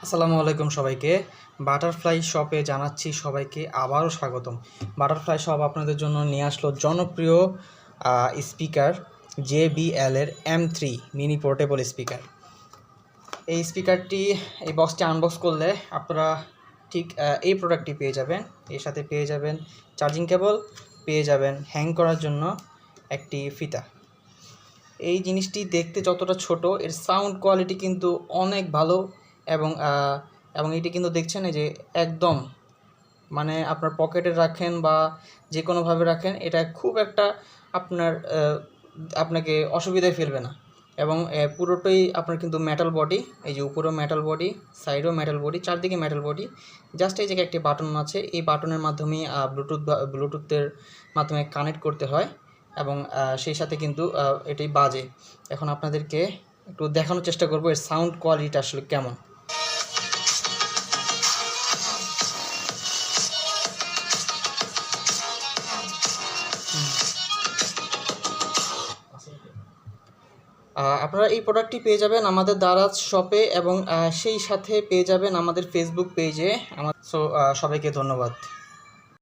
আসসালামু আলাইকুম সবাইকে। বাটারফ্লাই শপে জানাচ্ছি সবাইকে আবারও স্বাগতম। বাটারফ্লাই শপ আপনাদের জন্য নিয়ে আসলো জনপ্রিয় স্পিকার JBL এর M3 মিনি পোর্টেবল স্পিকার। এই স্পিকারটি এই বক্সটি আনবক্স করলে আপনারা ঠিক এই প্রোডাক্টটি পেয়ে যাবেন। এর সাথে পেয়ে যাবেন চার্জিং কেবল, পেয়ে যাবেন হ্যাং করার জন্য একটি ফিতা। এই জিনিসটি দেখতে যতটা ছোট, এর সাউন্ড কোয়ালিটি কিন্তু অনেক ভালো এবং এটি কিন্তু দেখছেন এই যে একদম মানে আপনার পকেটে রাখেন বা যে কোনোভাবে রাখেন, এটা খুব একটা আপনাকে অসুবিধায় ফেলবে না। এবং পুরোটাই আপনার কিন্তু মেটাল বডি, এই যে উপরেও মেটাল বডি, সাইডেও মেটাল বডি, চারদিকে মেটাল বডি। জাস্ট এই জায়গায় একটি বাটন আছে, এই বাটনের মাধ্যমেই ব্লুটুথের মাধ্যমে কানেক্ট করতে হয় এবং সেই সাথে কিন্তু এটি বাজে। এখন আপনাদেরকে একটু দেখানোর চেষ্টা করব এর সাউন্ড কোয়ালিটিটা আসলে কেমন। আপনারা এই প্রোডাক্টটি পেয়ে যাবেন আমাদের দারাজ শপে এবং সেই সাথে পেয়ে যাবেন আমাদের ফেসবুক পেজে। সবাইকে ধন্যবাদ।